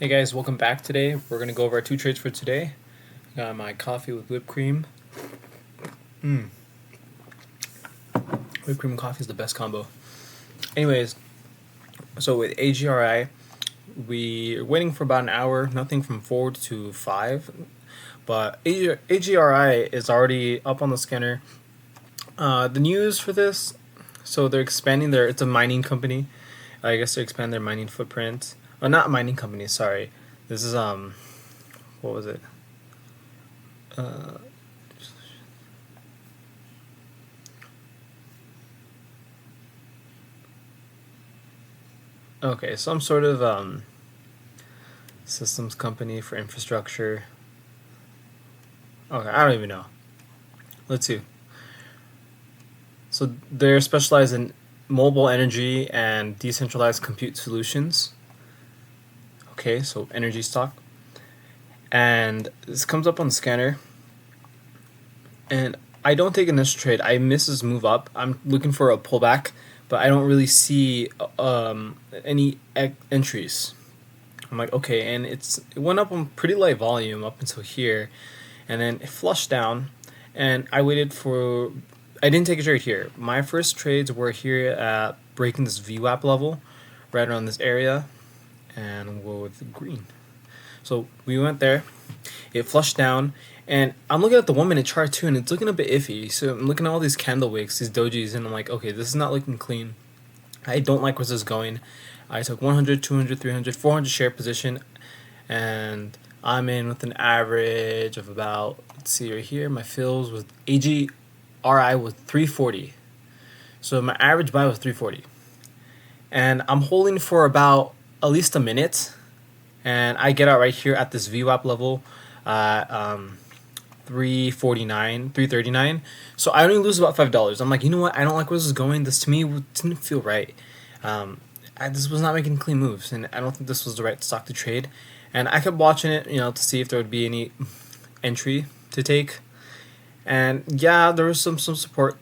Hey guys, welcome back today. We're going to go over our two trades for today. Got my coffee with whipped cream. Whipped cream and coffee is the best combo. Anyways, so with AGRI, we're waiting for about an hour, nothing from 4 to 5. But AGRI is already up on the scanner. The news for this, so they're expanding it's a mining company. I guess they're expanding their mining footprint. Not mining company, sorry. This is, what was it? Okay, some sort of systems company for infrastructure. Okay, I don't even know. Let's see. So they're specialized in mobile energy and decentralized compute solutions. Okay, so energy stock. And this comes up on the scanner. And I don't take initial trade. I miss this move up. I'm looking for a pullback, but I don't really see any entries. I'm like, okay, and it went up on pretty light volume up until here, and then it flushed down, and I didn't take a trade here. My first trades were here at breaking this VWAP level, right around this area, and we'll go with green. So we went there, it flushed down, and I'm looking at the 1 minute chart too, and it's looking a bit iffy. So I'm looking at all these candle wicks, these dojis, and I'm like, okay, this is not looking clean. I don't like where this is going. I took 100, 200, 300, 400 share position, and I'm in with an average of about, let's see right here, my fills with AGRI was 340. So my average buy was 340. And I'm holding for about at least a minute, and I get out right here at this VWAP level at 349, 339. So I only lose about $5. I'm like, you know what? I don't like where this is going. This to me didn't feel right. This was not making clean moves, and I don't think this was the right stock to trade. And I kept watching it, to see if there would be any entry to take. And yeah, there was some support.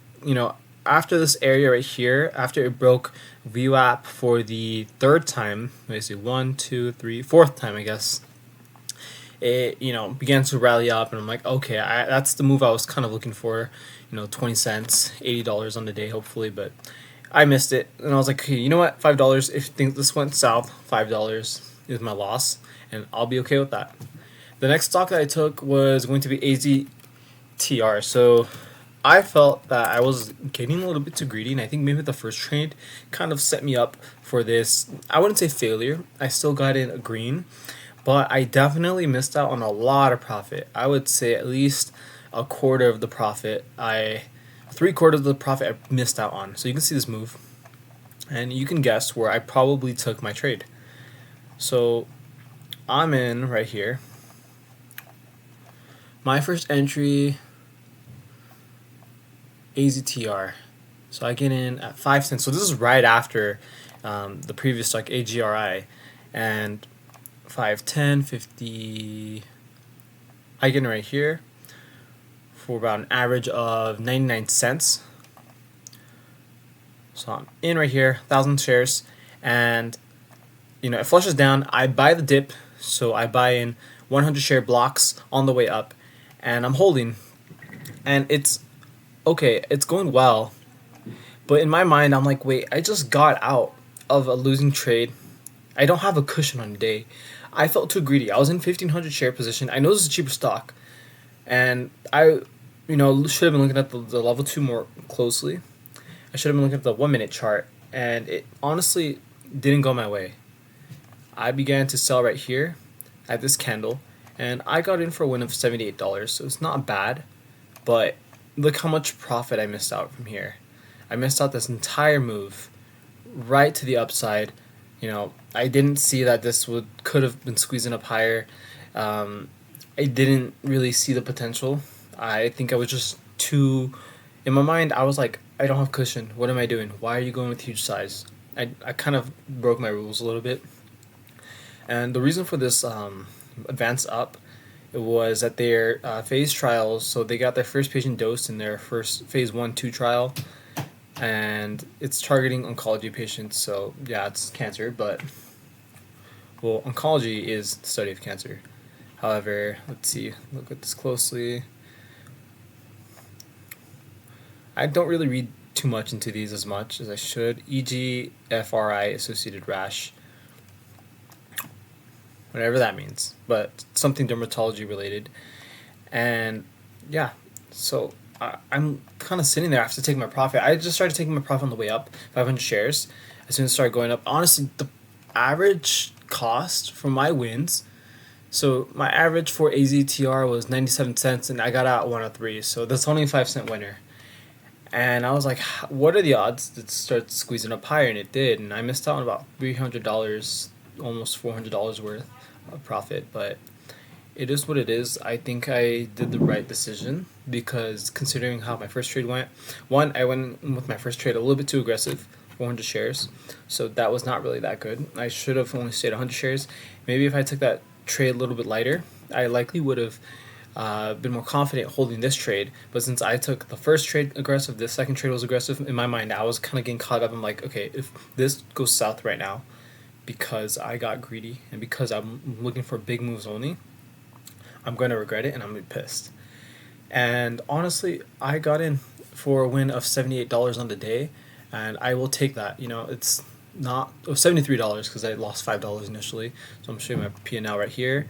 After this area right here, after it broke VWAP for the third time, let me see, 1, 2, 3, fourth time, I guess. It began to rally up, and I'm like, okay, that's the move I was kind of looking for. 20 cents, $80 on the day, hopefully, but I missed it, and I was like, okay, you know what, $5. If this went south, $5 is my loss, and I'll be okay with that. The next stock that I took was going to be AZTR. So I felt that I was getting a little bit too greedy, and I think maybe the first trade kind of set me up for this. I wouldn't say failure. I still got in a green, but I definitely missed out on a lot of profit. I would say at least a quarter of the profit. 3/4 of the profit I missed out on. So you can see this move, and you can guess where I probably took my trade. So I'm in right here. My first entry, AZTR. So I get in at 5 cents. So this is right after the previous stock, AGRI, and 5, 10, 50. I get in right here for about an average of 99 cents. So I'm in right here, 1,000 shares, and it flushes down. I buy the dip, so I buy in 100 share blocks on the way up, and I'm holding, and it's okay, it's going well, but in my mind I'm like, wait, I just got out of a losing trade. I don't have a cushion on the day. I felt too greedy. I was in 1,500 share position. I know this is a cheaper stock, and I should have been looking at the level 2 more closely. I should have been looking at the 1 minute chart, and it honestly didn't go my way. I began to sell right here at this candle, and I got in for a win of $78. So it's not bad, but look how much profit I missed out from here. I missed out this entire move right to the upside. I didn't see that this could have been squeezing up higher. I didn't really see the potential. I think I was just too, in my mind, I was like, I don't have cushion. What am I doing? Why are you going with huge size? I kind of broke my rules a little bit. And the reason for this advance up was that their phase trials, so they got their first patient dosed in their first phase 1/2 trial, and it's targeting oncology patients. So yeah, it's cancer, but Well, oncology is the study of cancer. However, let's see, look at this closely. I don't really read too much into these as much as I should. E.g., FRI, associated rash, whatever that means, but something dermatology related. And yeah, so I'm kind of sitting there after taking my profit. I just started taking my profit on the way up, 500 shares. As soon as it started going up, honestly, the average cost for my wins. So my average for AZTR was 97 cents, and I got out 103. So that's only a 5-cent winner. And I was like, what are the odds that it starts squeezing up higher? And it did. And I missed out on about $300, almost $400 worth of profit. But it is what it is. I think I did the right decision because considering how my first trade went, one, I went in with my first trade a little bit too aggressive, 400 shares. So that was not really that good. I should have only stayed 100 shares. Maybe if I took that trade a little bit lighter, I likely would have been more confident holding this trade. But since I took the first trade aggressive, this second trade was aggressive, in my mind, I was kind of getting caught up. I'm like, okay, if this goes south right now because I got greedy and because I'm looking for big moves only, I'm going to regret it and I'm going to be pissed. And honestly, I got in for a win of $78 on the day, and I will take that. You know, it's not $73 because I lost $5 initially. So I'm showing my P&L right here.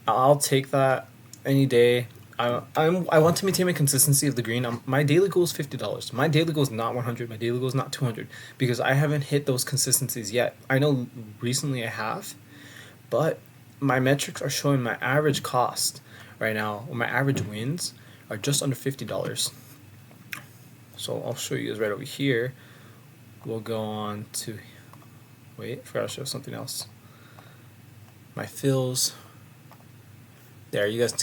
I'll take that any day. I want to maintain my consistency of the green. My daily goal is $50. My daily goal is not 100. My daily goal is not 200 because I haven't hit those consistencies yet. I know recently I have, but my metrics are showing my average cost right now, or my average wins are just under $50. So I'll show you guys right over here. We'll go on to, wait, I forgot to show something else. My fills. There, you guys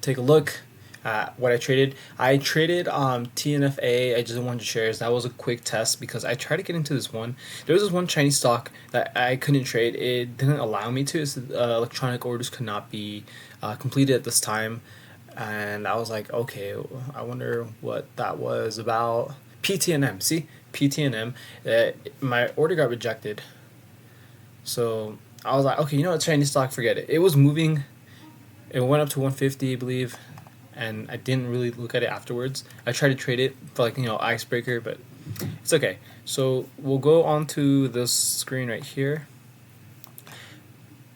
take a look at what I traded. I traded TNFA. I just 100 shares. That was a quick test because I tried to get into this one. There was this one Chinese stock that I couldn't trade. It didn't allow me to. So, electronic orders could not be completed at this time. And I was like, okay, I wonder what that was about. PTNM, see? PTNM. My order got rejected. So I was like, okay, you know what, Chinese stock, forget it. It was moving. It went up to 150, I believe, and I didn't really look at it afterwards. I tried to trade it for icebreaker, but it's okay. So we'll go on to this screen right here.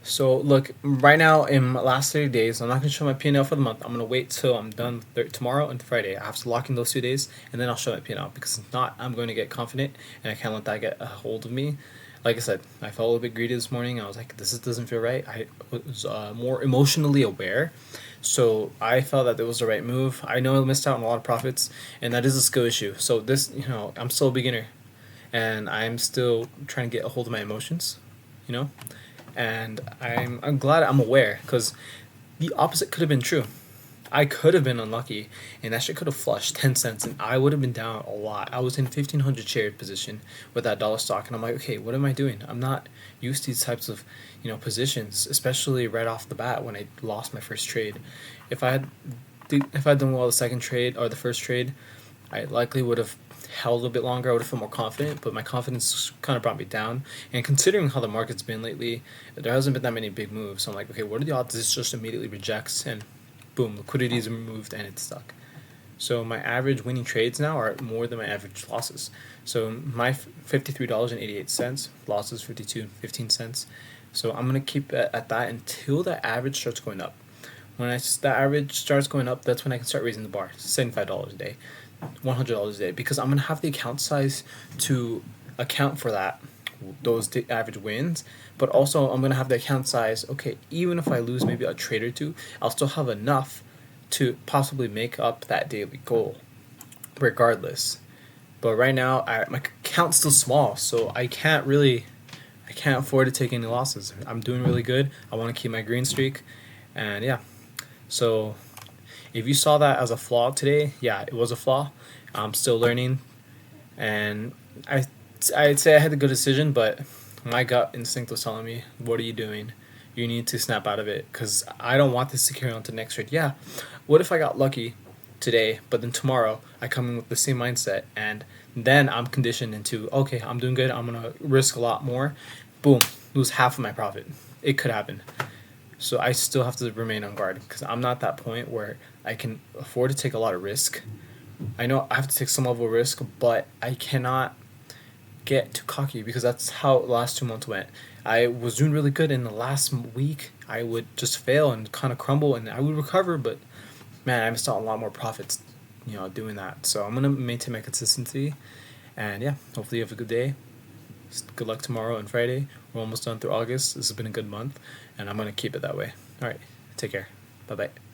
So look, right now in my last 30 days, I'm not going to show my P&L for the month. I'm going to wait till I'm done tomorrow and Friday. I have to lock in those 2 days, and then I'll show my P&L because if not, I'm going to get confident, and I can't let that get a hold of me. Like I said, I felt a little bit greedy this morning. I was like, this doesn't feel right. I was more emotionally aware. So I felt that it was the right move. I know I missed out on a lot of profits, and that is a skill issue. So this, I'm still a beginner, and I'm still trying to get a hold of my emotions, and I'm glad I'm aware because the opposite could have been true. I could have been unlucky, and that shit could have flushed 10 cents, and I would have been down a lot. I was in 1,500 share position with that dollar stock, and I'm like, okay, what am I doing? I'm not used to these types of, positions, especially right off the bat when I lost my first trade. If I had done well the second trade or the first trade, I likely would have held a bit longer. I would have felt more confident, but my confidence kind of brought me down. And considering how the market's been lately, there hasn't been that many big moves. So I'm like, okay, what are the odds this just immediately rejects and boom, liquidity is removed and it's stuck. So my average winning trades now are more than my average losses. So my $53.88, losses $52.15. So I'm gonna keep at that until the average starts going up. When the average starts going up, that's when I can start raising the bar. $75 a day, $100 a day, because I'm gonna have the account size to account for those average wins, but also I'm gonna have the account size. Okay, even if I lose maybe a trade or two, I'll still have enough to possibly make up that daily goal, regardless. But right now, my account's still small, so I can't afford to take any losses. I'm doing really good. I want to keep my green streak, and yeah. So if you saw that as a flaw today, yeah, it was a flaw. I'm still learning, and I'd say I had a good decision, but my gut instinct was telling me, what are you doing? You need to snap out of it because I don't want this to carry on to next trade. Yeah, what if I got lucky today, but then tomorrow I come in with the same mindset, and then I'm conditioned into, okay, I'm doing good, I'm going to risk a lot more. Boom, lose half of my profit. It could happen. So I still have to remain on guard because I'm not at that point where I can afford to take a lot of risk. I know I have to take some level of risk, but I cannot get too cocky because that's how the last 2 months went. I was doing really good in the last week. I would just fail and kind of crumble, and I would recover, but man, I missed out on a lot more profits, doing that. So I'm gonna maintain my consistency, and yeah, hopefully you have a good day. Good luck tomorrow and Friday. We're almost done through August. This has been a good month, and I'm gonna keep it that way. All right, take care. Bye bye.